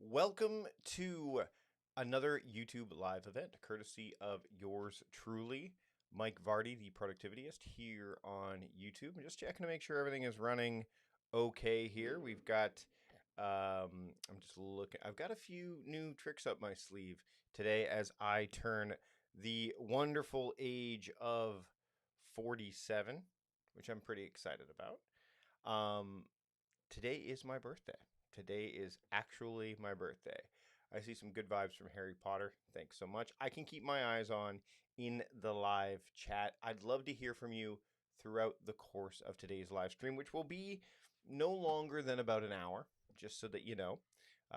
Welcome to another YouTube live event, courtesy of yours truly, Mike Vardy, the Productivityist, here on YouTube. I'm just checking to make sure everything is running okay here. I'm just looking, I've got a few new tricks up my sleeve today as I turn the wonderful age of 47, which I'm pretty excited about. Um, Today is my birthday. Today is actually my birthday. I see some good vibes from Harry Potter. Thanks so much. I can keep my eyes on in the live chat. I'd love to hear from you throughout the course of today's live stream, which will be no longer than about an hour, just so that you know,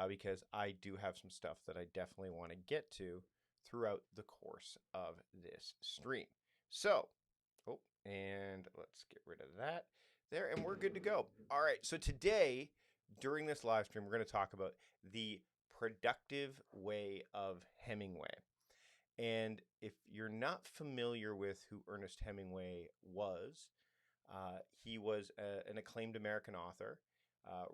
because I do have some stuff that I definitely want to get to throughout the course of this stream. So, oh, and let's get rid of that there, and we're good to go. All right, so today, during this live stream, we're going to talk about the productive way of Hemingway. And if you're not familiar with who Ernest Hemingway was, he was an acclaimed American author,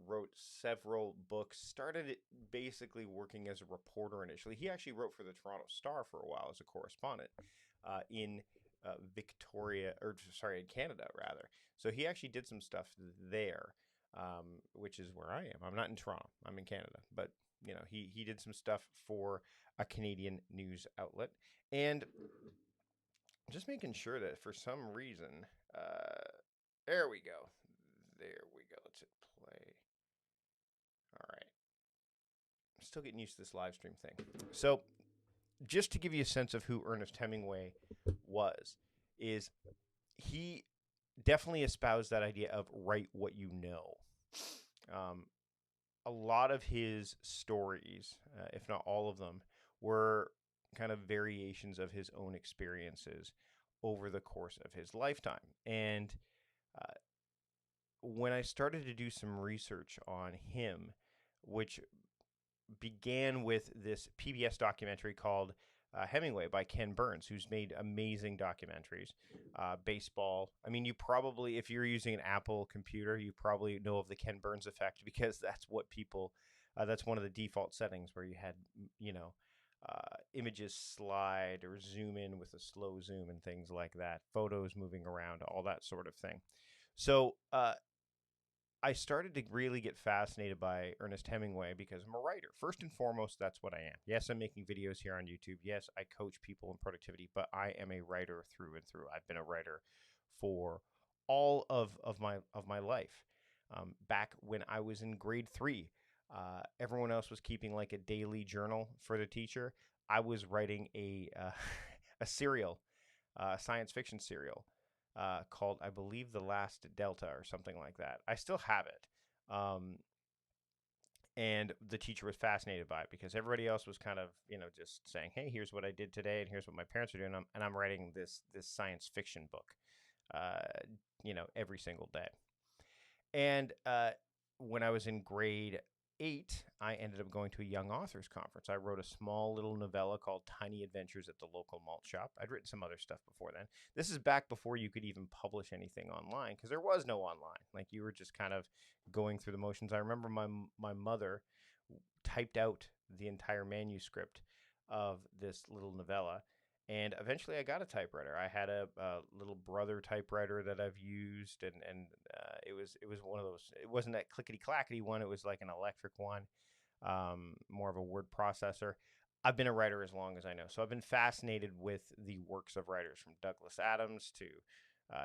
wrote several books, started basically working as a reporter initially. He actually wrote for the Toronto Star for a while as a correspondent in Victoria, or sorry, in Canada rather. So he actually did some stuff there, which is where I am. I'm not in Toronto. I'm in Canada, but he did some stuff for a Canadian news outlet, and just making sure that for some reason, there we go. There we go. Let's hit play. All right. I'm still getting used to this live stream thing. So, just to give you a sense of who Ernest Hemingway was, is he definitely espoused that idea of write what you know. Um, a lot of his stories, if not all of them, were kind of variations of his own experiences over the course of his lifetime. And uh, when I started to do some research on him, which began with this PBS documentary called Hemingway by Ken Burns, who's made amazing documentaries. Baseball. I mean, you probably, if you're using an Apple computer, you probably know of the Ken Burns effect because that's what people, that's one of the default settings where you had, images slide or zoom in with a slow zoom and things like that, photos moving around, all that sort of thing. So, I started to really get fascinated by Ernest Hemingway because I'm a writer. First and foremost, that's what I am. Yes, I'm making videos here on YouTube. Yes, I coach people in productivity, but I am a writer through and through. I've been a writer for all of my life. Back when I was in grade 3, everyone else was keeping like a daily journal for the teacher. I was writing a serial, science fiction serial called, I believe, The Last Delta or something like that. I still have it. And the teacher was fascinated by it because everybody else was kind of, just saying, hey, here's what I did today and here's what my parents are doing. And I'm writing this science fiction book, every single day. And when I was in grade 8, I ended up going to a young authors conference. I wrote a small little novella called Tiny Adventures at the Local Malt Shop. I'd written some other stuff before then. This is back before you could even publish anything online because there was no online. Like you were just kind of going through the motions. I remember my mother typed out the entire manuscript of this little novella. And eventually I got a typewriter. I had a little brother typewriter that I've used, and it was one of those. It wasn't that clickety clackety one. It was like an electric one, more of a word processor. I've been a writer as long as I know, so I've been fascinated with the works of writers from Douglas Adams to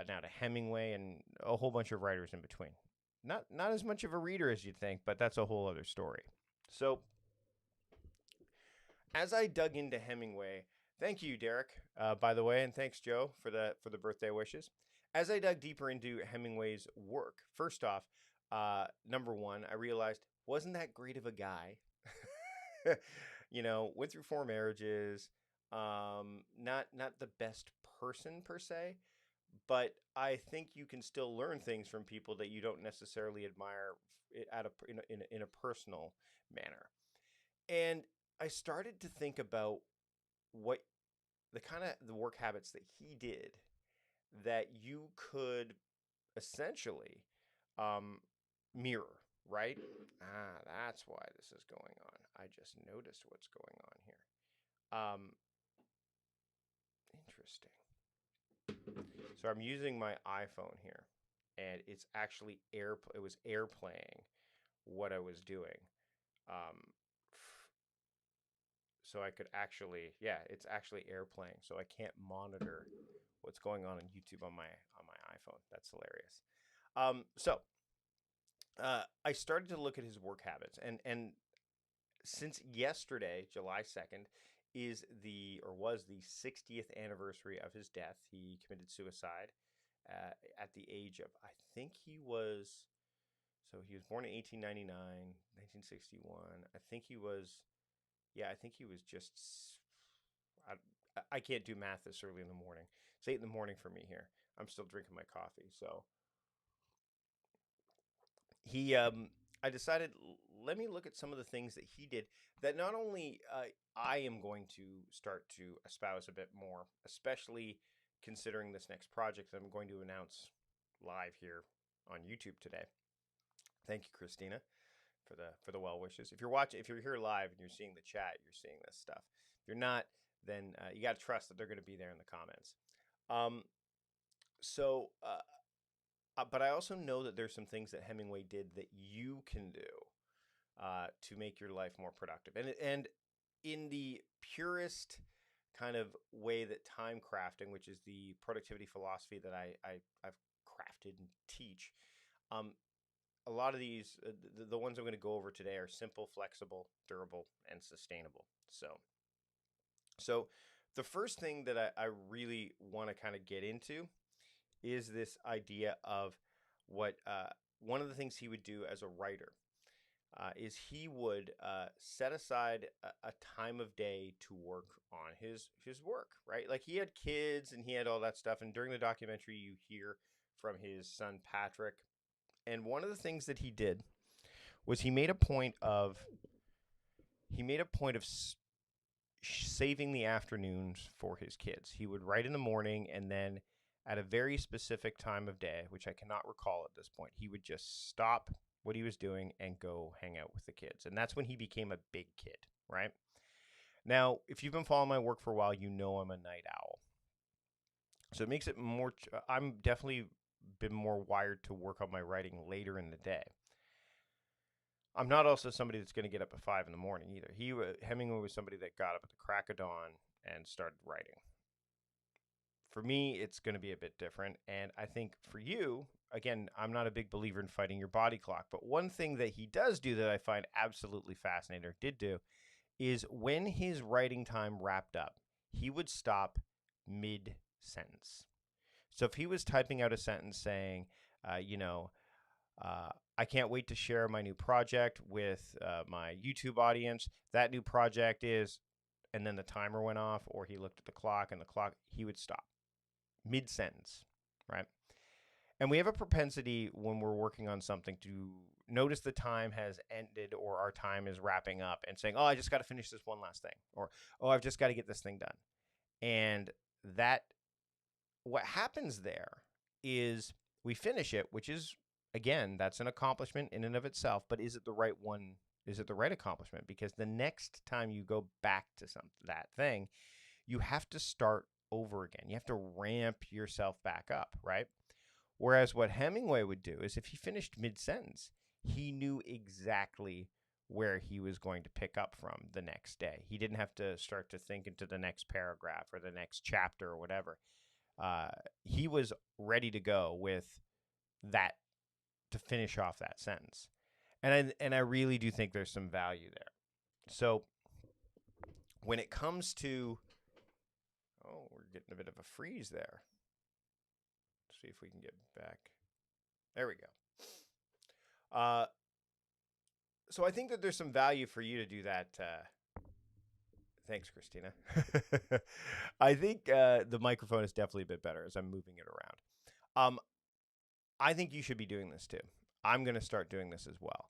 now to Hemingway and a whole bunch of writers in between. Not as much of a reader as you'd think, but that's a whole other story. So as I dug into Hemingway, thank you, Derek, by the way, and thanks, Joe, for the birthday wishes. As I dug deeper into Hemingway's work, first off, number one, I realized wasn't that great of a guy. Went through 4 marriages. Not the best person per se, but I think you can still learn things from people that you don't necessarily admire in a personal manner. And I started to think about what the kind of the work habits that he did that you could essentially um, mirror. right? Ah, that's why this is going on. I just noticed what's going on here. Interesting. So I'm using my iPhone here, and it's actually air. It was airplaying what I was doing. Um, so I could actually, yeah, it's actually airplaying. So I can't monitor what's going on YouTube on my iPhone. That's hilarious. I started to look at his work habits, and since yesterday, July 2nd, is the or was the 60th anniversary of his death. He committed suicide at the age of, I think he was, so he was born in 1899, 1961. I think he was, yeah, I think he was just, I, I can't do math this early in the morning. It's 8 in the morning for me here. I'm still drinking my coffee. So he, I decided, let me look at some of the things that he did that not only I am going to start to espouse a bit more, especially considering this next project that I'm going to announce live here on YouTube today. Thank you, Christina, for the well wishes. If you're watching, if you're here live and you're seeing the chat, you're seeing this stuff. If you're not, then you got to trust that they're going to be there in the comments. Um, so, but I also know that there's some things that Hemingway did that you can do to make your life more productive, and in the purest kind of way that time crafting, which is the productivity philosophy that I've crafted and teach. Um, a lot of these, the ones I'm going to go over today, are simple, flexible, durable, and sustainable. So the first thing that I really want to kind of get into is this idea of what one of the things he would do as a writer is he would set aside a time of day to work on his work, right? Like he had kids and he had all that stuff. And during the documentary, you hear from his son Patrick. And one of the things that he did was he made a point of saving the afternoons for his kids. He would write in the morning, and then at a very specific time of day, which I cannot recall at this point, he would just stop what he was doing and go hang out with the kids. And that's when he became a big kid, right? Now, if you've been following my work for a while, you know I'm a night owl. So it makes it more, I'm definitely been more wired to work on my writing later in the day. I'm not also somebody that's going to get up at 5 in the morning either. Hemingway was somebody that got up at the crack of dawn and started writing. For me, it's going to be a bit different. And I think for you, again, I'm not a big believer in fighting your body clock. But one thing that he does do that I find absolutely fascinating, or did do, is when his writing time wrapped up, he would stop mid sentence. So if he was typing out a sentence saying, I can't wait to share my new project with my YouTube audience. That new project is, and then the timer went off, or he looked at the clock and he would stop mid sentence, right? And we have a propensity when we're working on something to notice the time has ended or our time is wrapping up and saying, oh, I just got to finish this one last thing, or, oh, I've just got to get this thing done. And what happens there is we finish it, which is, again, that's an accomplishment in and of itself, but is it the right one? Is it the right accomplishment? Because the next time you go back to that thing, you have to start over again. You have to ramp yourself back up, right? Whereas what Hemingway would do is if he finished mid-sentence, he knew exactly where he was going to pick up from the next day. He didn't have to start to think into the next paragraph or the next chapter or whatever. He was ready to go with that to finish off that sentence. And I really do think there's some value there. So when it comes to, oh, we're getting a bit of a freeze there. Let's see if we can get back. There we go. So I think that there's some value for you to do that. Thanks, Christina. I think the microphone is definitely a bit better as I'm moving it around. I think you should be doing this too. I'm going to start doing this as well,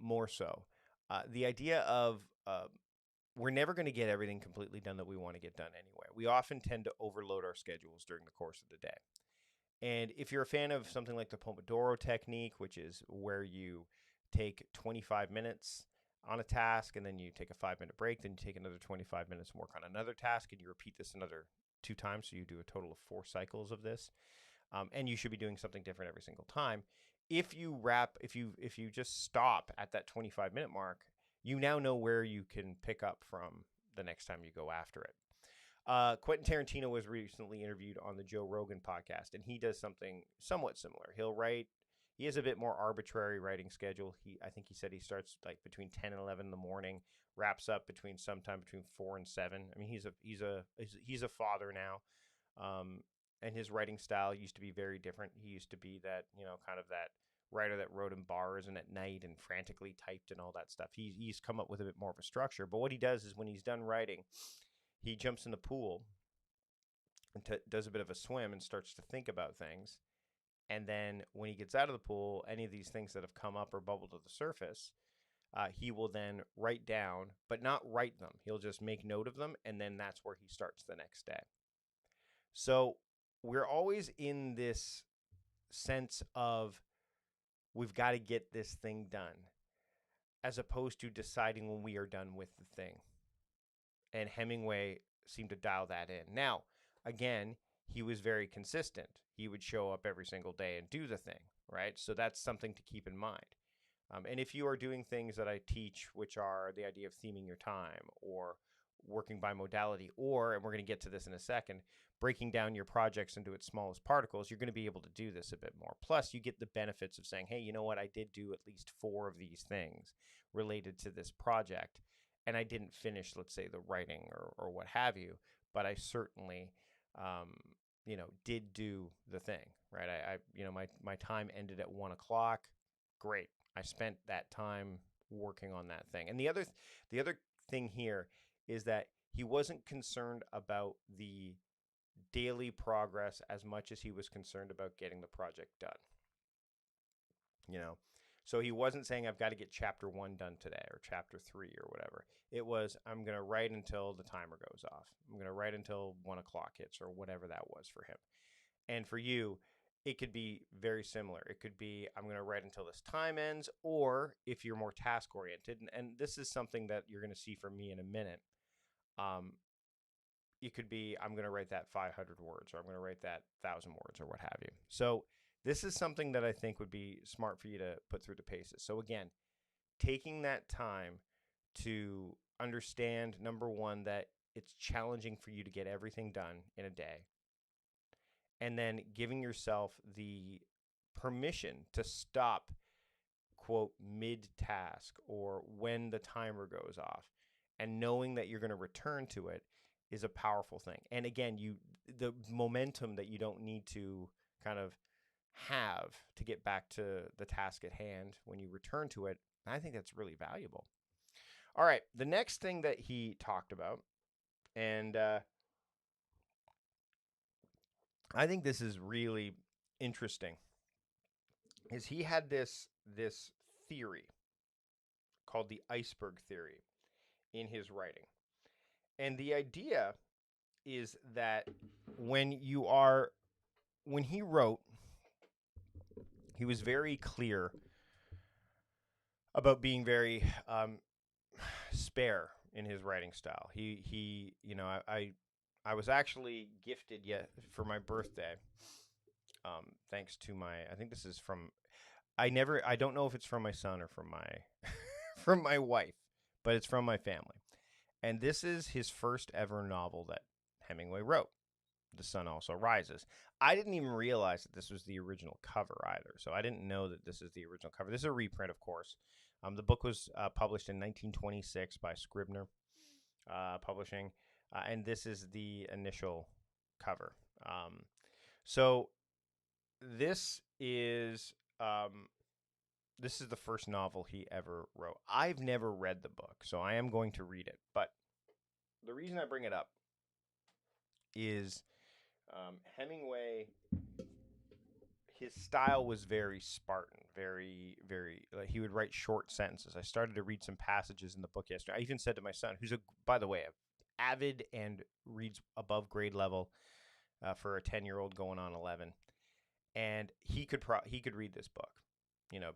more so. The idea of we're never going to get everything completely done that we want to get done anyway. We often tend to overload our schedules during the course of the day. And if you're a fan of something like the Pomodoro technique, which is where you take 25 minutes on a task, and then you take a 5-minute break, then you take another 25 minutes and work on another task, and you repeat this another 2 times, so you do a total of 4 cycles of this. And you should be doing something different every single time. If you just stop at that 25-minute mark, you now know where you can pick up from the next time you go after it. Quentin Tarantino was recently interviewed on the Joe Rogan podcast, and he does something somewhat similar. He has a bit more arbitrary writing schedule. I think he said he starts like between 10 and 11 in the morning, wraps up sometime between 4 and 7. I mean, he's a father now. And his writing style used to be very different. He used to be that, kind of that writer that wrote in bars and at night and frantically typed and all that stuff. He's come up with a bit more of a structure. But what he does is when he's done writing, he jumps in the pool and does a bit of a swim and starts to think about things. And then when he gets out of the pool, any of these things that have come up or bubbled to the surface, he will then write down, but not write them. He'll just make note of them, and then that's where he starts the next day. So we're always in this sense of we've got to get this thing done, as opposed to deciding when we are done with the thing. And Hemingway seemed to dial that in. Now, again, he was very consistent. He would show up every single day and do the thing, right? So that's something to keep in mind. And if you are doing things that I teach, which are the idea of theming your time or working by modality, or, and we're going to get to this in a second, breaking down your projects into its smallest particles, you're going to be able to do this a bit more. Plus, you get the benefits of saying, hey, you know what? I did do at least 4 of these things related to this project, and I didn't finish, let's say, the writing or what have you, but I certainly, did do the thing, right? My time ended at 1 o'clock. Great. I spent that time working on that thing. And the other thing here is that he wasn't concerned about the daily progress as much as he was concerned about getting the project done. So he wasn't saying I've got to get chapter 1 done today or chapter 3 or whatever. It was I'm going to write until the timer goes off. I'm going to write until 1 o'clock hits or whatever that was for him. And for you, it could be very similar. It could be I'm going to write until this time ends, or if you're more task oriented, and this is something that you're going to see from me in a minute. It could be I'm going to write that 500 words, or I'm going to write that 1,000 words, or what have you. So this is something that I think would be smart for you to put through the paces. So again, taking that time to understand, number one, that it's challenging for you to get everything done in a day. And then giving yourself the permission to stop, quote, mid-task or when the timer goes off, and knowing that you're going to return to it is a powerful thing. And again, the momentum that you don't need to kind of have to get back to the task at hand when you return to it, I think that's really valuable. All right, the next thing that he talked about, and I think this is really interesting, is he had this theory called the iceberg theory in his writing. And the idea is that when he wrote, he was very clear about being very spare in his writing style. I was actually gifted for my birthday, thanks to I think this is from, I don't know if it's from my son or from my from my wife, but it's from my family. And this is his first ever novel that Hemingway wrote. The Sun Also Rises. I didn't even realize that this was the original cover either. So I didn't know that this is the original cover. This is a reprint, of course. The book was published in 1926 by Scribner Publishing. And this is the initial cover. So this is the first novel he ever wrote. I've never read the book, so I am going to read it. But the reason I bring it up is Hemingway, his style was very Spartan, very, very, he would write short sentences. I started to read some passages in the book yesterday. I even said to my son, who's by the way, avid and reads above grade level for a 10-year-old going on 11, and he could read this book.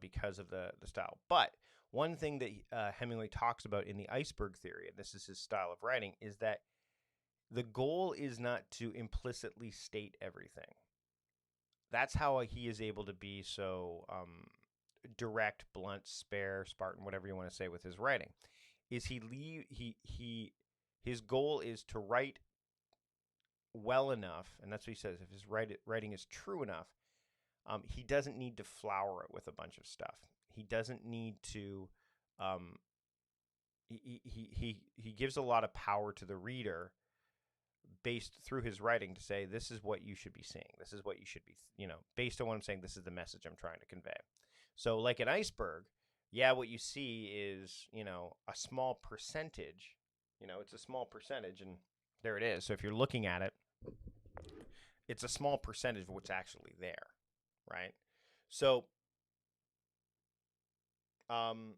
because of the style. But one thing that Hemingway talks about in the Iceberg theory, and this is his style of writing, is that the goal is not to implicitly state everything. That's how he is able to be so direct, blunt, spare, Spartan, whatever you want to say with his writing. Is his goal is to write well enough, and that's what he says. If his writing is true enough, he doesn't need to flower it with a bunch of stuff. He doesn't need to. He gives a lot of power to the reader based through his writing to say, this is what you should be seeing. This is what you should be, based on what I'm saying, this is the message I'm trying to convey. So like an iceberg, yeah, what you see is, a small percentage, it's a small percentage, and there it is. So if you're looking at it, it's a small percentage of what's actually there, right? So I'm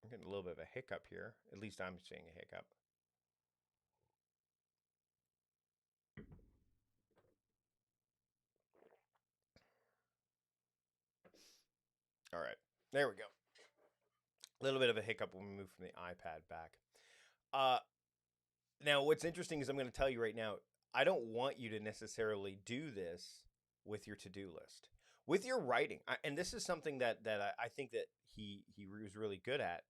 getting a little bit of a hiccup here. At least I'm seeing a hiccup. All right, there we go. A little bit of a hiccup when we move from the iPad back. Uh, Now, what's interesting is I'm going to tell you right now, I don't want you to necessarily do this with your to-do list. With your writing, and this is something that I think that he was really good at,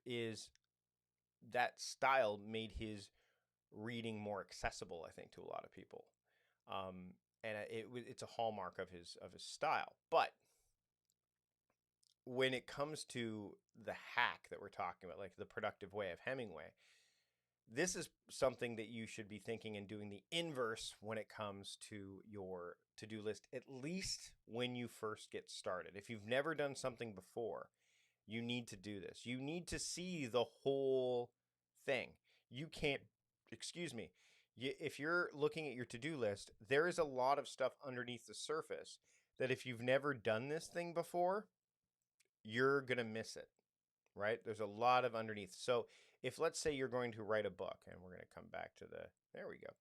is that style made his reading more accessible, I think, to a lot of people. And it's a hallmark of his style. But when it comes to the hack that we're talking about, like the productive way of Hemingway, this is something that you should be thinking and doing the inverse when it comes to your to-do list, at least when you first get started. If you've never done something before, you need to do this. You need to see the whole thing. You can't, excuse me, if you're looking at your to-do list, there is a lot of stuff underneath the surface that if you've never done this thing before, you're going to miss it, right? There's a lot of underneath. So if let's say you're going to write a book, and we're going to come back to there we go.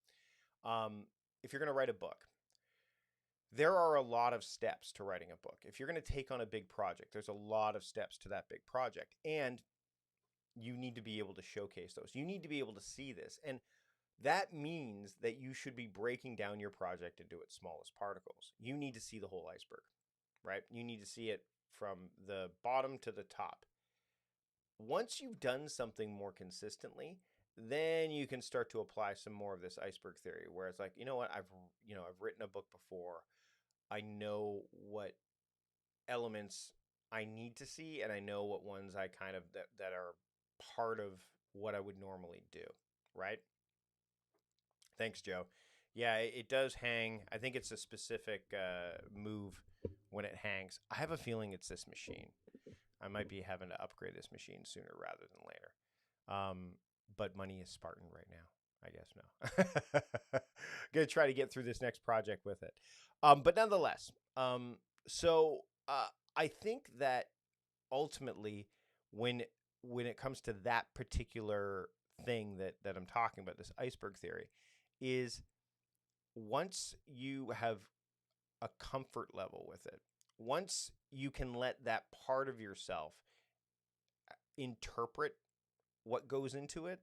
If you're going to write a book, there are a lot of steps to writing a book. If you're going to take on a big project, there's a lot of steps to that big project. And you need to be able to showcase those. You need to be able to see this. And that means that you should be breaking down your project into its smallest particles. You need to see the whole iceberg, right? You need to see it from the bottom to the top. Once you've done something more consistently, then you can start to apply some more of this iceberg theory, where it's like, you know what, I've written a book before. I know what elements I need to see, and I know what ones I kind of that are part of what I would normally do, right? Thanks, Joe. Yeah, it does hang. I think it's a specific move when it hangs. I have a feeling it's this machine. I might be having to upgrade this machine sooner rather than later. But money is Spartan right now. I guess no. Gonna try to get through this next project with it. But nonetheless, so I think that ultimately, when it comes to that particular thing that I'm talking about, this iceberg theory, is once you have a comfort level with it, once you can let that part of yourself interpret what goes into it,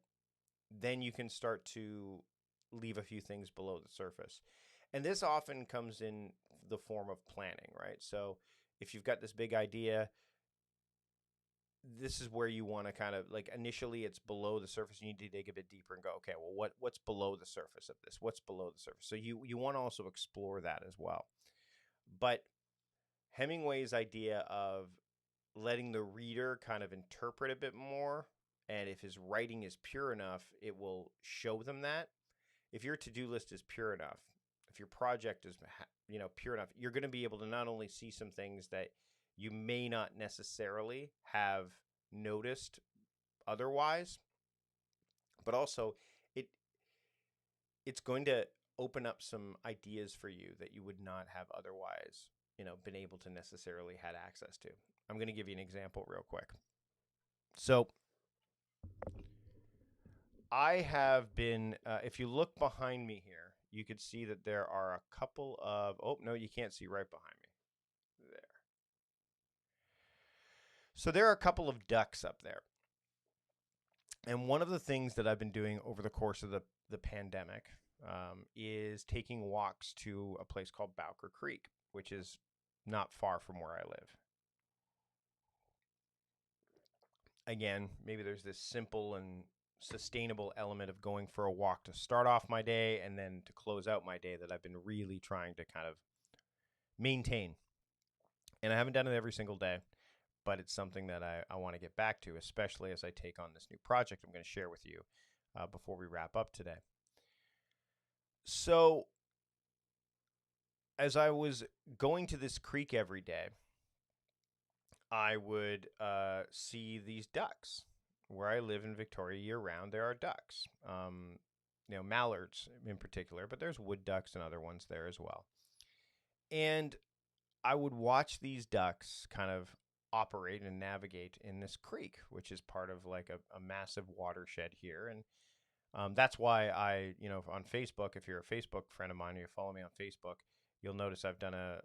then you can start to leave a few things below the surface. And this often comes in the form of planning, right? So if you've got this big idea, this is where you want to kind of like initially it's below the surface. You need to dig a bit deeper and go, okay, well, what's below the surface of this? What's below the surface? So you want to also explore that as well. But Hemingway's idea of letting the reader kind of interpret a bit more, and if his writing is pure enough, it will show them that. If your to-do list is pure enough, if your project is pure enough, you're going to be able to not only see some things that you may not necessarily have noticed otherwise, but also it's going to open up some ideas for you that you would not have otherwise, been able to necessarily had access to. I'm going to give you an example real quick. So I have been, if you look behind me here, you could see that there are a couple of, oh, no, you can't see right behind me. There. So there are a couple of ducks up there. And one of the things that I've been doing over the course of the pandemic is taking walks to a place called Bowker Creek, which is not far from where I live. Again, maybe there's this simple and sustainable element of going for a walk to start off my day and then to close out my day that I've been really trying to kind of maintain. And I haven't done it every single day, but it's something that I want to get back to, especially as I take on this new project I'm going to share with you before we wrap up today. So, as I was going to this creek every day, I would see these ducks. Where I live in Victoria year-round, there are ducks. Mallards in particular, but there's wood ducks and other ones there as well. And I would watch these ducks kind of operate and navigate in this creek, which is part of like a massive watershed here. And that's why on Facebook, if you're a Facebook friend of mine or you follow me on Facebook, you'll notice I've done a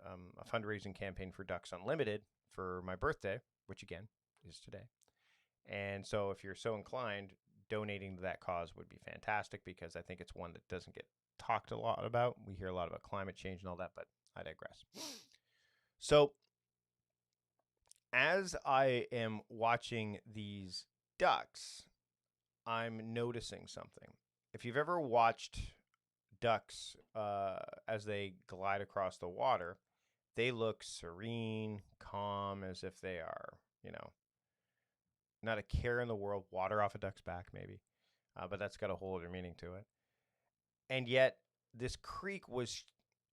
fundraising campaign for Ducks Unlimited for my birthday, which again is today. And so if you're so inclined, donating to that cause would be fantastic because I think it's one that doesn't get talked a lot about. We hear a lot about climate change and all that, but I digress. So as I am watching these ducks, I'm noticing something. If you've ever watched ducks as they glide across the water, they look serene, calm, as if they are, not a care in the world. Water off a duck's back, maybe. But that's got a whole other meaning to it. And yet, this creek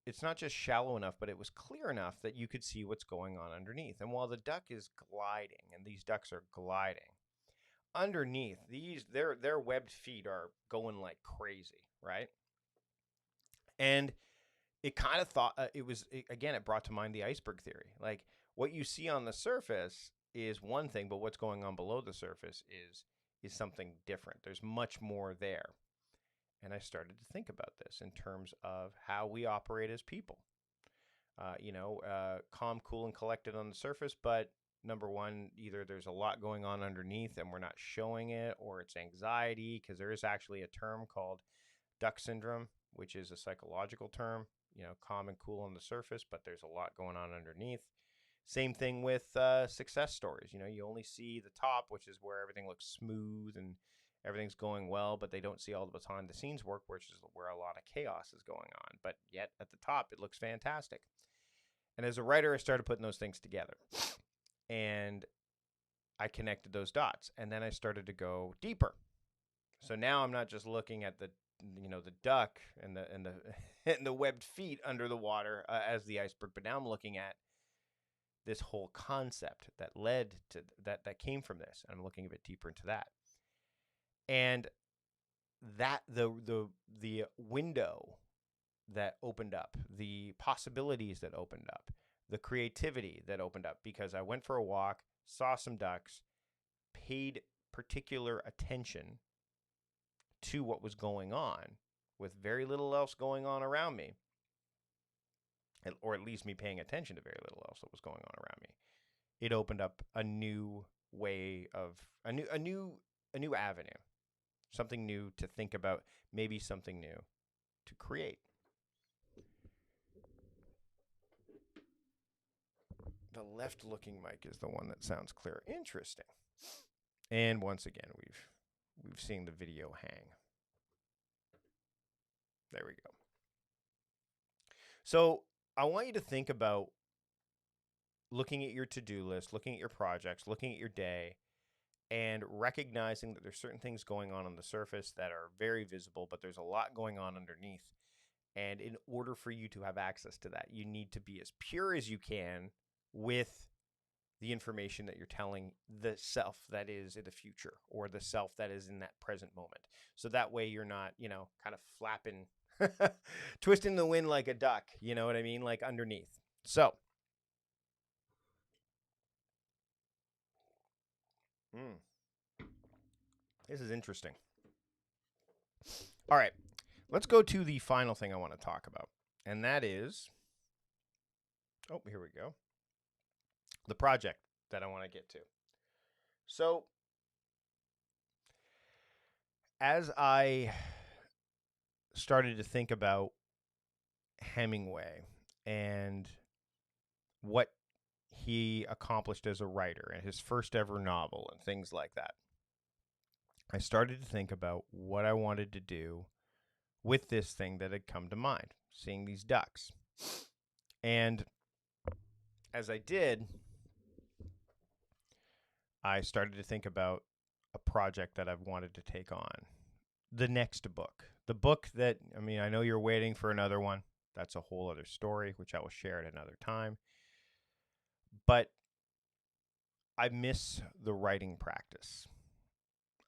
it's not just shallow enough, but it was clear enough that you could see what's going on underneath. And while the duck is gliding, and these ducks are gliding, underneath, their webbed feet are going like crazy, right? And it kind of it brought to mind the iceberg theory. Like, what you see on the surface is one thing, but what's going on below the surface is something different. There's much more there. And I started to think about this in terms of how we operate as people. Calm, cool, and collected on the surface, but number one, either there's a lot going on underneath and we're not showing it, or it's anxiety, because there is actually a term called duck syndrome, which is a psychological term, calm and cool on the surface, but there's a lot going on underneath. Same thing with success stories. You only see the top, which is where everything looks smooth and everything's going well, but they don't see all the behind the scenes work, which is where a lot of chaos is going on. But yet at the top, it looks fantastic. And as a writer, I started putting those things together. And I connected those dots. And then I started to go deeper. So now I'm not just looking at the duck and the and the webbed feet under the water as the iceberg, but now I'm looking at this whole concept that led to that came from this. And I'm looking a bit deeper into that. And that the window that opened up, the possibilities that opened up, the creativity that opened up, because I went for a walk, saw some ducks, paid particular attention to what was going on with very little else going on around me, or at least me paying attention to very little else that was going on around me. It opened up a new way of a new avenue, something new to think about, maybe something new to create. The left-looking mic is the one that sounds clear. Interesting. And once again, we've seen the video hang. There we go. So I want you to think about looking at your to-do list, looking at your projects, looking at your day, and recognizing that there's certain things going on the surface that are very visible, but there's a lot going on underneath. And in order for you to have access to that, you need to be as pure as you can with the information that you're telling the self that is in the future, or the self that is in that present moment. So that way you're not, kind of flapping, twisting the wind like a duck, you know what I mean? Like underneath. So, this is interesting. All right, let's go to the final thing I want to talk about. And that is, here we go. The project that I want to get to. So, as I started to think about Hemingway and what he accomplished as a writer and his first ever novel and things like that, I started to think about what I wanted to do with this thing that had come to mind, seeing these ducks. And as I did, I started to think about a project that I've wanted to take on. The next book. The book that, I mean, I know you're waiting for another one. That's a whole other story, which I will share at another time. But I miss the writing practice.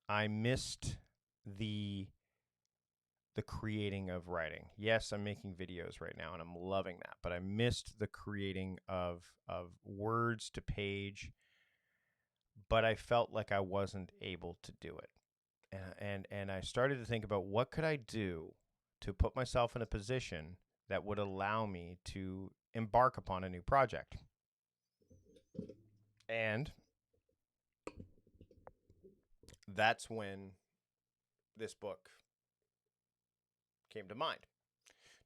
I missed the creating of writing. Yes, I'm making videos right now and I'm loving that, but I missed the creating of words to page, but I felt like I wasn't able to do it. And I started to think about what could I do to put myself in a position that would allow me to embark upon a new project. And that's when this book came to mind.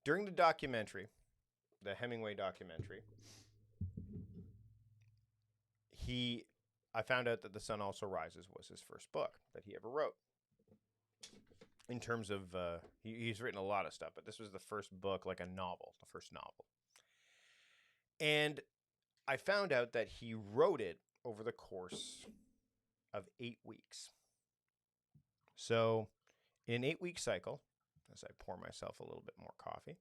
During the documentary, the Hemingway documentary, I found out that The Sun Also Rises was his first book that he ever wrote. In terms of, he's written a lot of stuff, but this was the first book, like a novel, the first novel. And I found out that he wrote it over the course of 8 weeks. So, in an 8-week cycle, as I pour myself a little bit more coffee,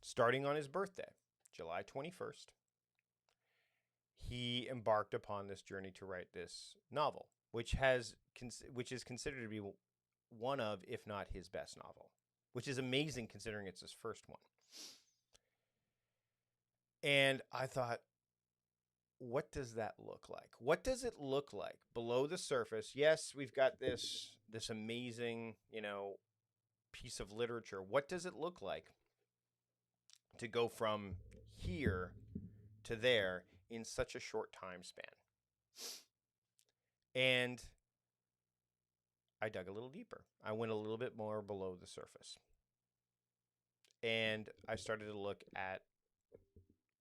starting on his birthday, July 21st, he embarked upon this journey to write this novel, which is considered to be one of, if not his best novel, which is amazing considering it's his first one. And I thought, what does that look like? What does it look like below the surface? Yes, we've got this amazing, piece of literature. What does it look like to go from here to there in such a short time span? And I dug a little deeper. I went a little bit more below the surface. And I started to look at,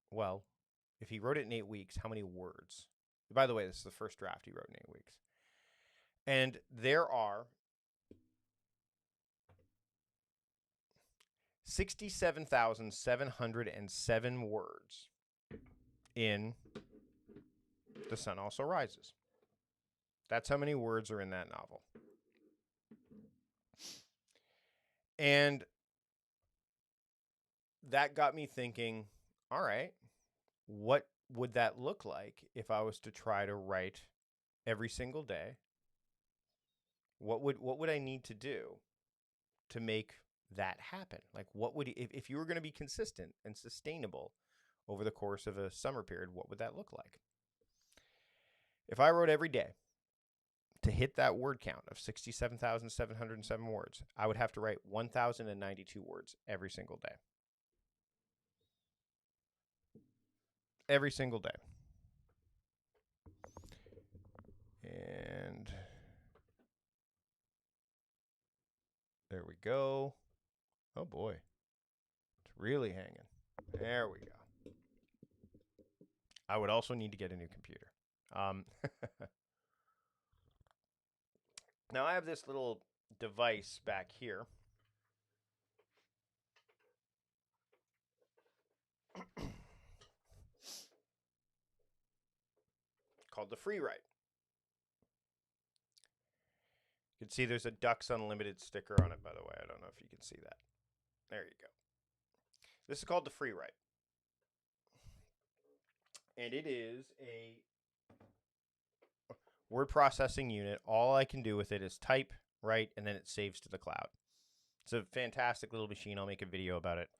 well, if he wrote it in 8 weeks, how many words? By the way, this is the first draft he wrote in 8 weeks. And there are 67,707 words in The Sun Also Rises. That's how many words are in that novel. And that got me thinking, all right, what would that look like if I was to try to write every single day? What would I need to do to make that happen? Like, what would, if you were going to be consistent and sustainable over the course of a summer period, what would that look like? If I wrote every day to hit that word count of 67,707 words, I would have to write 1,092 words every single day. Every single day. And there we go. Oh boy. It's really hanging. There we go. I would also need to get a new computer. Now I have this little device back here. Called the Free Write. You can see there's a Ducks Unlimited sticker on it, by the way. I don't know if you can see that. There you go. This is called the Free Write. And it is a word processing unit. All I can do with it is type, write, and then it saves to the cloud. It's a fantastic little machine. I'll make a video about it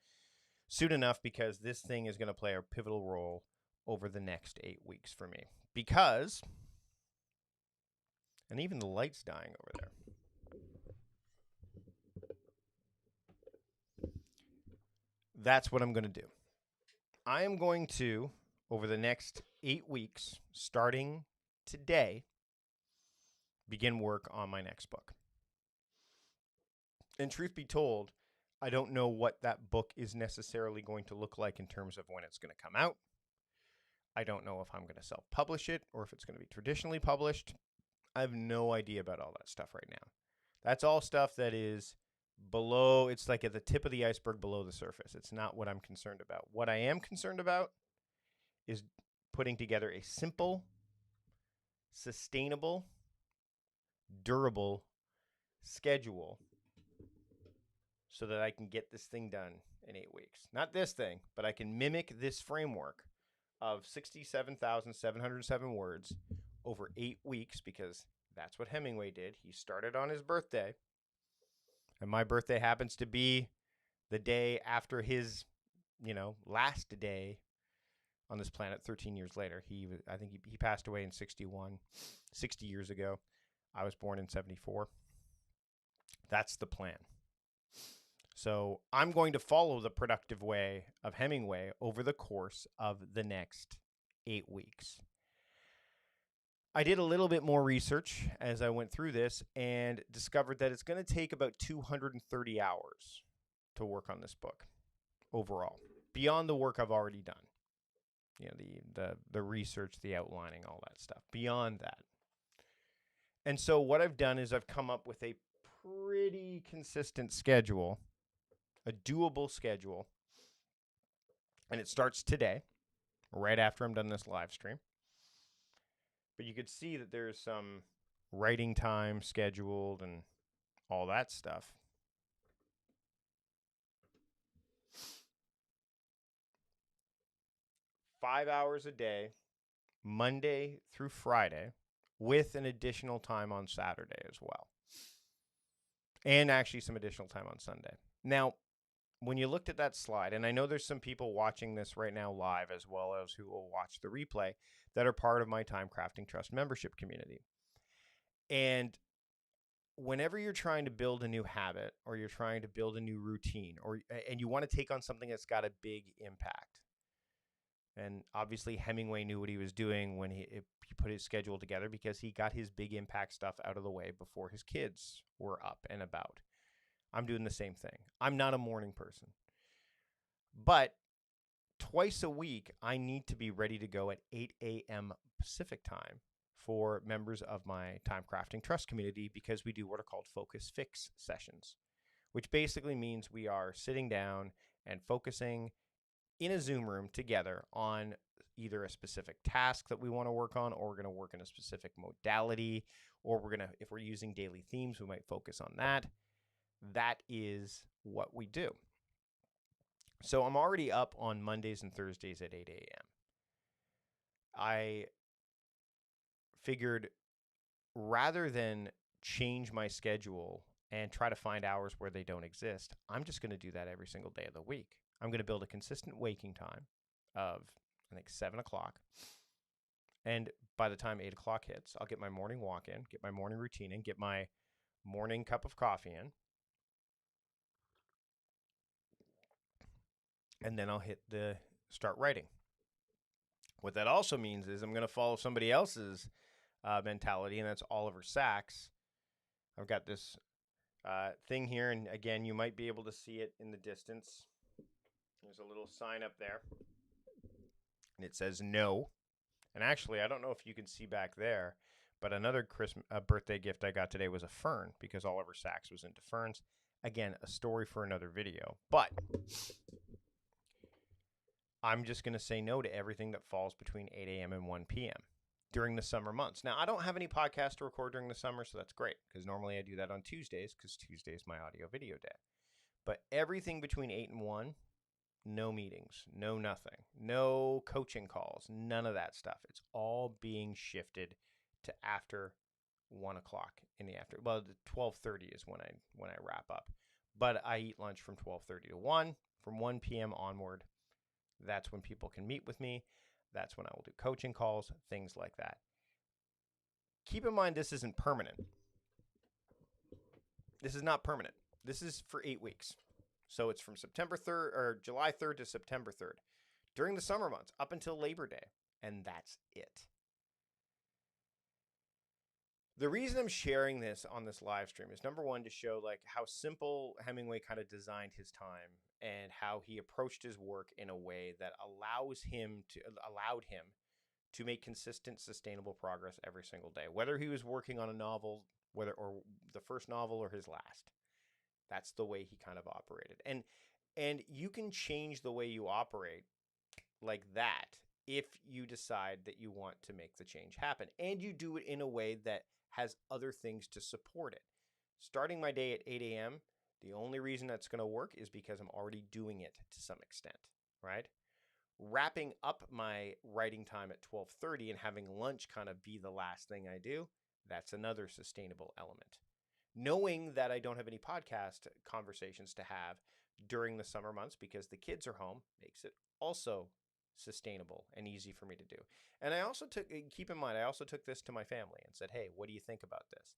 soon enough because this thing is going to play a pivotal role over the next 8 weeks for me. Because, and even the light's dying over there. That's what I'm going to do. I am going to, over the next 8 weeks, starting today, begin work on my next book. And truth be told, I don't know what that book is necessarily going to look like in terms of when it's going to come out. I don't know if I'm going to self-publish it or if it's going to be traditionally published. I have no idea about all that stuff right now. That's all stuff that is below, it's like at the tip of the iceberg below the surface. It's not what I'm concerned about. What I am concerned about is putting together a simple, sustainable, durable schedule so that I can get this thing done in 8 weeks. Not this thing, but I can mimic this framework of 67,707 words over 8 weeks, because that's what Hemingway did. He started on his birthday, and my birthday happens to be the day after his, last day on this planet 13 years later. I think he passed away in 61, 60 years ago. I was born in 74. That's the plan. So I'm going to follow the productive way of Hemingway over the course of the next 8 weeks. I did a little bit more research as I went through this and discovered that it's going to take about 230 hours to work on this book overall, beyond the work I've already done. The research, the outlining, all that stuff, beyond that. And so what I've done is I've come up with a pretty consistent schedule, a doable schedule, and it starts today, right after I'm done this live stream. But you could see that there's some writing time scheduled and all that stuff. Five hours a day, Monday through Friday, with an additional time on Saturday as well. And actually some additional time on Sunday. Now, when you looked at that slide, and I know there's some people watching this right now live as well as who will watch the replay that are part of my Time Crafting Trust membership community. And whenever you're trying to build a new habit or you're trying to build a new routine and you want to take on something that's got a big impact. And obviously Hemingway knew what he was doing when he put his schedule together, because he got his big impact stuff out of the way before his kids were up and about. I'm doing the same thing. I'm not a morning person. But twice a week, I need to be ready to go at 8 a.m. Pacific time for members of my Time Crafting Trust community, because we do what are called Focus Fix sessions, which basically means we are sitting down and focusing in a Zoom room together on either a specific task that we want to work on, or we're going to work in a specific modality, or if we're using daily themes, we might focus on that. That is what we do. So I'm already up on Mondays and Thursdays at 8 a.m. I figured rather than change my schedule and try to find hours where they don't exist, I'm just going to do that every single day of the week. I'm going to build a consistent waking time of, I think, 7 o'clock. And by the time 8 o'clock hits, I'll get my morning walk in, get my morning routine in, get my morning cup of coffee in. And then I'll hit the start writing. What that also means is I'm going to follow somebody else's mentality, and that's Oliver Sacks. I've got this thing here, and again, you might be able to see it in the distance. There's a little sign up there, and it says no. And actually, I don't know if you can see back there, but another birthday gift I got today was a fern, because Oliver Sacks was into ferns. Again, a story for another video. But I'm just going to say no to everything that falls between 8 a.m. and 1 p.m. during the summer months. Now, I don't have any podcasts to record during the summer, so that's great, because normally I do that on Tuesdays, because Tuesday is my audio video day. But everything between 8 and 1, no meetings, no nothing, no coaching calls, none of that stuff. It's all being shifted to after 1 o'clock in the afternoon. Well, 12:30 is when I wrap up. But I eat lunch from 12:30 to 1. From 1 p.m. onward, that's when people can meet with me. That's when I will do coaching calls, things like that. Keep in mind, this isn't permanent. This is not permanent. This is for 8 weeks. So it's from September 3rd or July 3rd to September 3rd during the summer months up until Labor Day. And that's it. The reason I'm sharing this on this live stream is number one to show like how simple Hemingway kind of designed his time and how he approached his work in a way that allowed him to make consistent, sustainable progress every single day. Whether he was working on a novel, whether or the first novel or his last, that's the way he kind of operated. And you can change the way you operate like that if you decide that you want to make the change happen and you do it in a way that has other things to support it. Starting my day at 8 a.m., the only reason that's going to work is because I'm already doing it to some extent, right? Wrapping up my writing time at 12:30 and having lunch kind of be the last thing I do, that's another sustainable element. Knowing that I don't have any podcast conversations to have during the summer months because the kids are home makes it also sustainable and easy for me to do. And I also keep in mind, I also took this to my family and said, hey, what do you think about this?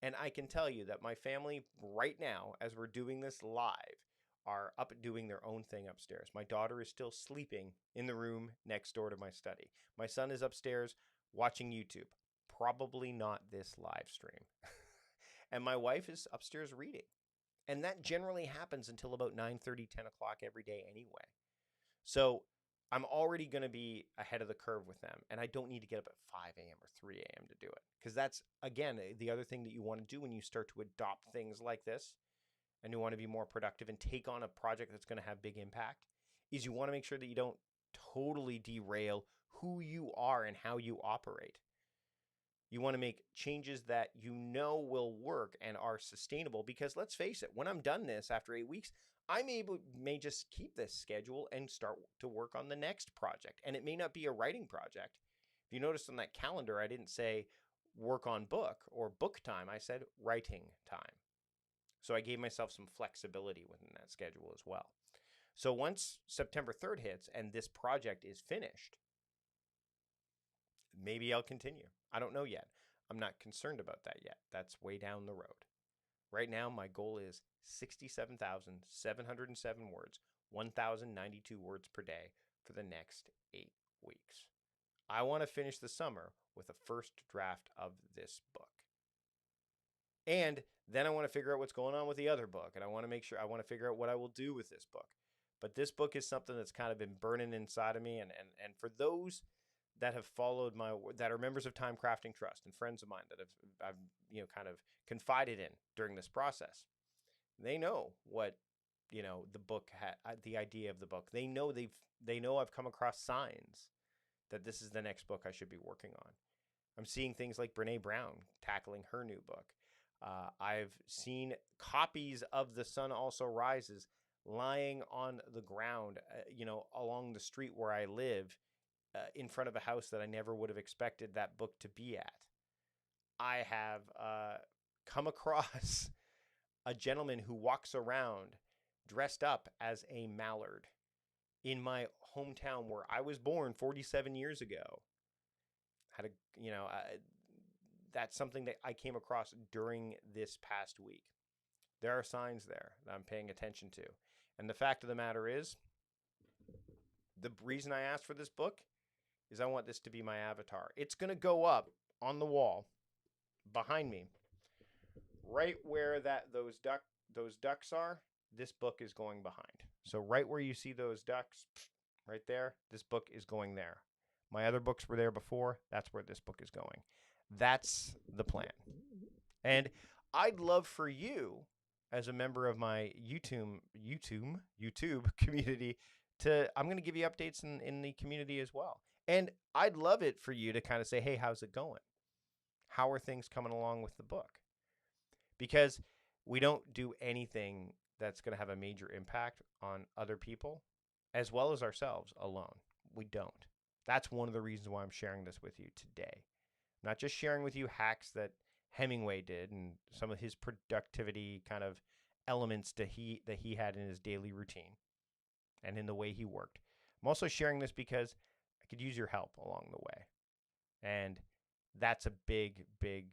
And I can tell you that my family right now, as we're doing this live, are up doing their own thing upstairs. My daughter is still sleeping in the room next door to my study. My son is upstairs watching YouTube. Probably not this live stream. And my wife is upstairs reading. And that generally happens until about 9:30, 10 o'clock every day anyway. So I'm already going to be ahead of the curve with them. And I don't need to get up at 5 a.m. or 3 a.m. to do it. Because that's, again, the other thing that you want to do when you start to adopt things like this and you want to be more productive and take on a project that's going to have big impact is you want to make sure that you don't totally derail who you are and how you operate. You want to make changes that you know will work and are sustainable because let's face it, when I'm done this after 8 weeks, I may just keep this schedule and start to work on the next project. And it may not be a writing project. If you notice on that calendar, I didn't say work on book or book time. I said writing time. So I gave myself some flexibility within that schedule as well. So once September 3rd hits and this project is finished, maybe I'll continue. I don't know yet. I'm not concerned about that yet. That's way down the road. Right now, my goal is 67,707 words, 1,092 words per day for the next 8 weeks. I want to finish the summer with a first draft of this book. And then I want to figure out what's going on with the other book. And I want to figure out what I will do with this book. But this book is something that's kind of been burning inside of me. And for those that have followed that are members of Time Crafting Trust and friends of mine that I've kind of confided in during this process, they know what, the book the idea of the book. They know I've come across signs that this is the next book I should be working on. I'm seeing things like Brene Brown tackling her new book. I've seen copies of The Sun Also Rises lying on the ground, along the street where I live, in front of a house that I never would have expected that book to be at. I have come across a gentleman who walks around dressed up as a mallard in my hometown where I was born 47 years ago. That's something that I came across during this past week. There are signs there that I'm paying attention to. And the fact of the matter is, the reason I asked for this book is I want this to be my avatar. It's going to go up on the wall behind me, right where those ducks are. This book is going behind. So right where you see those ducks, right there, this book is going there. My other books were there before. That's where this book is going. That's the plan. And I'd love for you, as a member of my YouTube community, I'm going to give you updates in the community as well. And I'd love it for you to kind of say, hey, how's it going? How are things coming along with the book? Because we don't do anything that's going to have a major impact on other people as well as ourselves alone. We don't. That's one of the reasons why I'm sharing this with you today. I'm not just sharing with you hacks that Hemingway did and some of his productivity kind of elements that he had in his daily routine and in the way he worked. I'm also sharing this because I could use your help along the way. And that's a big I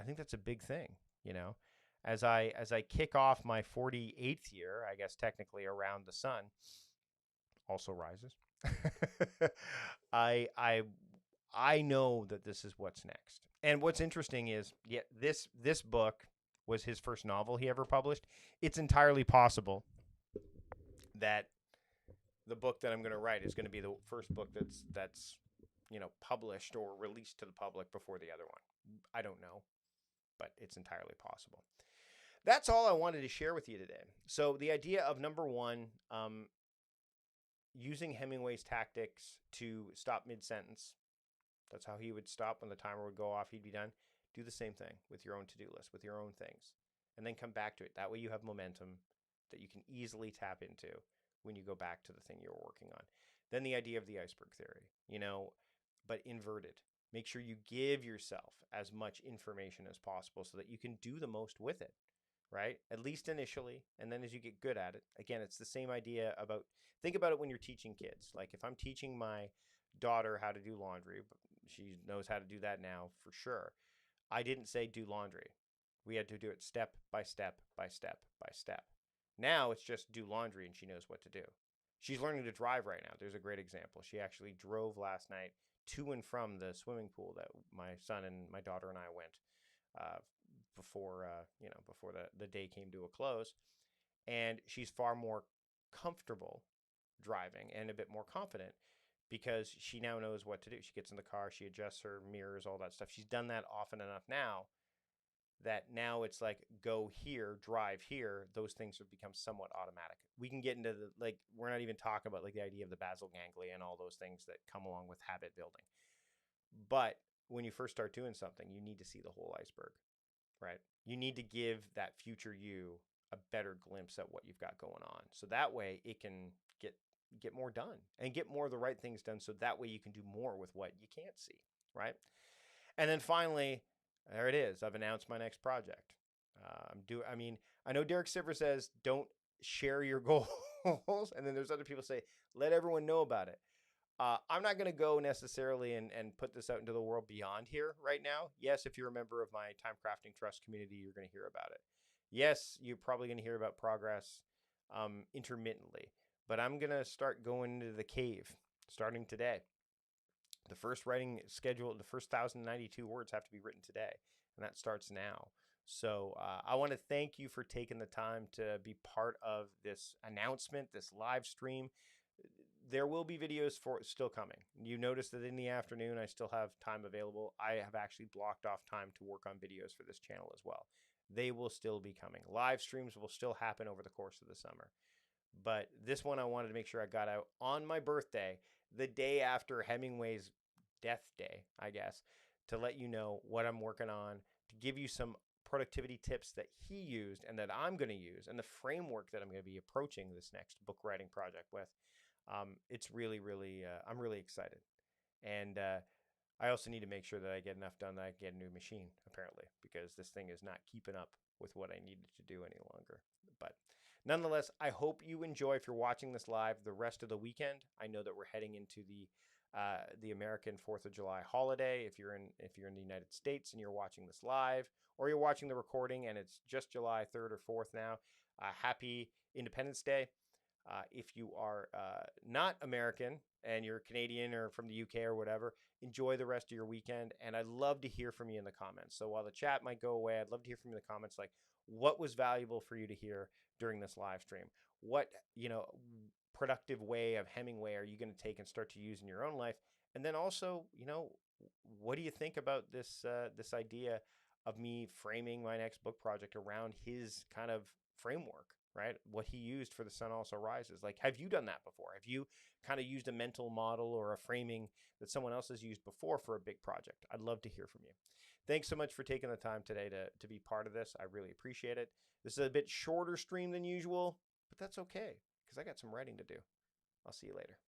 think that's a big thing, As I kick off my 48th year, I guess technically around the sun also rises. I I know that this is what's next. And what's interesting is, yeah, this book was his first novel he ever published. It's entirely possible that the book that I'm going to write is going to be the first book that's published or released to the public before the other one. I don't know, but it's entirely possible. That's all I wanted to share with you today. So the idea of number one, using Hemingway's tactics to stop mid-sentence. That's how he would stop when the timer would go off. He'd be done. Do the same thing with your own to-do list, with your own things, and then come back to it. That way you have momentum that you can easily tap into when you go back to the thing you're working on. Then the idea of the iceberg theory, but inverted. Make sure you give yourself as much information as possible so that you can do the most with it, right? At least initially. And then as you get good at it, again, it's the same idea about, think about it when you're teaching kids. Like if I'm teaching my daughter how to do laundry, she knows how to do that now for sure. I didn't say do laundry. We had to do it step by step by step by step. Now it's just do laundry and she knows what to do. She's learning to drive right now. There's a great example. She actually drove last night to and from the swimming pool that my son and my daughter and I went before the day came to a close. And she's far more comfortable driving and a bit more confident because she now knows what to do. She gets in the car, she adjusts her mirrors, all that stuff. She's done that often enough now that now it's like go here, drive here. Those things have become somewhat automatic. We can get into we're not even talking about like the idea of the basal ganglia and all those things that come along with habit building. But when you first start doing something, you need to see the whole iceberg, right? You need to give that future you a better glimpse at what you've got going on. So that way it can get more done and get more of the right things done. So that way you can do more with what you can't see, right? And then finally, there it is. I've announced my next project. I know Derek Sivers says don't share your goals, and then there's other people say let everyone know about it. I'm not going to go necessarily and put this out into the world beyond here right now. Yes, if you're a member of my Time Crafting Trust community, you're going to hear about it. Yes, you're probably going to hear about progress intermittently, but I'm going to start going into the cave starting today. The first writing schedule, the first 1,092 words have to be written today, and that starts now. So I want to thank you for taking the time to be part of this announcement, this live stream. There will be videos for still coming. You notice that in the afternoon, I still have time available. I have actually blocked off time to work on videos for this channel as well. They will still be coming. Live streams will still happen over the course of the summer. But this one I wanted to make sure I got out on my birthday, the day after Hemingway's death day, I guess, to let you know what I'm working on, to give you some productivity tips that he used and that I'm going to use, and the framework that I'm going to be approaching this next book writing project with. It's really, really, I'm really excited. And I also need to make sure that I get enough done that I get a new machine, apparently, because this thing is not keeping up with what I needed to do any longer. But nonetheless, I hope you enjoy, if you're watching this live, the rest of the weekend. I know that we're heading into the American 4th of July holiday. If you're in the United States and you're watching this live, or you're watching the recording and it's just July 3rd or 4th now, happy Independence Day. If you are not American and you're Canadian or from the UK or whatever, enjoy the rest of your weekend. And I'd love to hear from you in the comments. So while the chat might go away, I'd love to hear from you in the comments, like what was valuable for you to hear during this live stream? What, productive way of Hemingway are you going to take and start to use in your own life? And then also, what do you think about this idea of me framing my next book project around his kind of framework, right? What he used for The Sun Also Rises. Like, have you done that before? Have you kind of used a mental model or a framing that someone else has used before for a big project? I'd love to hear from you. Thanks so much for taking the time today to be part of this. I really appreciate it. This is a bit shorter stream than usual, but that's okay because I got some writing to do. I'll see you later.